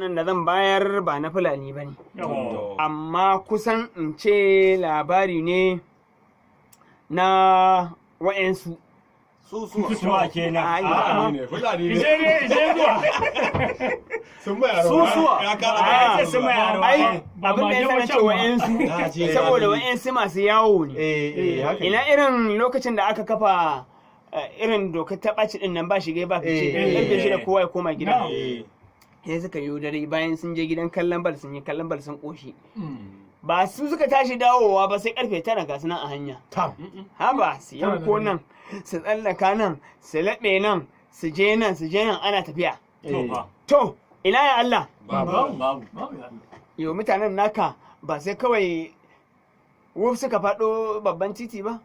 nan da zan bayar ba na Fulani ba ne. Amma kusan in ce labari ne na wa'yansu. Susuwa kenan. Fulani ne. Ije zuwa. Sun bayar Susuwa. Sun bayar. Ai, abin da ya sana ce wa'yansu, saboda wa'yansu masu yawo ne. Ina irin lokacin da aka kafa irin dokar ta ɓaci ɗin nan ba shige ba fice, ƙarfe shida kowa ya koma gida. Sai suka yi dare bayan sun je gidan kallon bal sun yi kallon bal sun ƙoshi. Ba su suka tashi dawowa ba sai ƙarfe 9 ga sunan a hanya. Haba su yanko nan, su tsallaka nan, su laɓe nan, su je nan ana tafiya. To, ina ya Allah? Babu. Yau mutanen naka ba sai kawai wuf suka faɗo babban titi ba?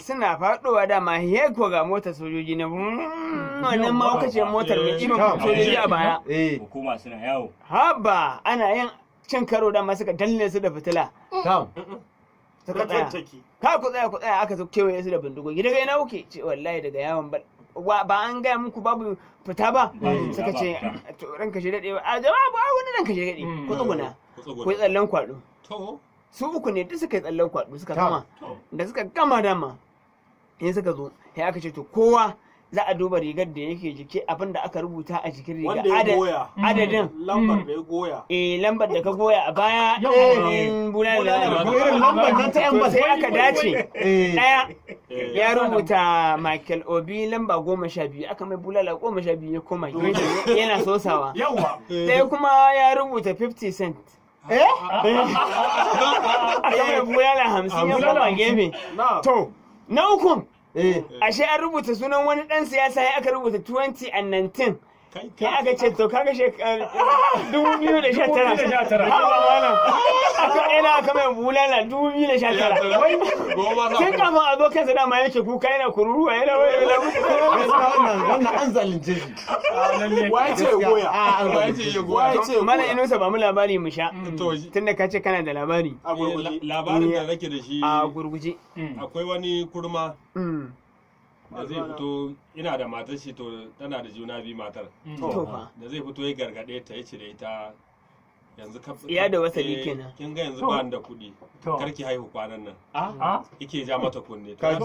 Suna faɗowa dama ko ga motar sojoji na wannan mahaukaciyar motar mai ɗiban sojoji a baya. Hukuma suna yawo. Haba ana yin cin karo dama suka dalle su da fitila. Suka tsaya. Ka ku tsaya aka zo kewaye su da bindigogi. Daga ina kuke? Ce wallahi daga yawon ba an gaya muku babu fita ba? Suka ce to ranka shi daɗe ba. A jama'a ba wani ranka shi daɗe. Ku tsuguna. Ku yi tsallen kwaɗo. Su uku ne duk suka yi tsallen kwaɗo suka gama. Da suka gama dama. In suka zo sai aka ce to kowa za a duba rigar da yake jiki abin da aka rubuta a jikin riga adadin lambar da ya goya lambar da ka goya a baya adadin bulala irin lambar nan ta yan sai aka dace daya ya rubuta Michael Obi lamba 12 aka mai bulala 12 ya koma yana sosawa ɗaya kuma ya rubuta 50 cent aka mai bulala 50 ya koma gefe to na ukun ashe an rubuta sunan wani dan siyasa ya aka rubuta 2019 kai aka ce to kaga shekara 2019 aka ina aka mai bulala 2019 tun kafin a zo kansa dama yake kuka yana kururuwa yana wannan an zalunce shi. waye ce goya mana inusa ba mu labari mu sha tunda ka ce kana da labari labarin da nake da shi a gurguje akwai wani kurma da zai fito ina da matar shi to tana da juna biyu matar da zai fito ya gargade ta ya cire ita yanzu ya da wasali kenan kin ga yanzu ba da kuɗi karki haihu kwanan nan yake ja mata kunne ta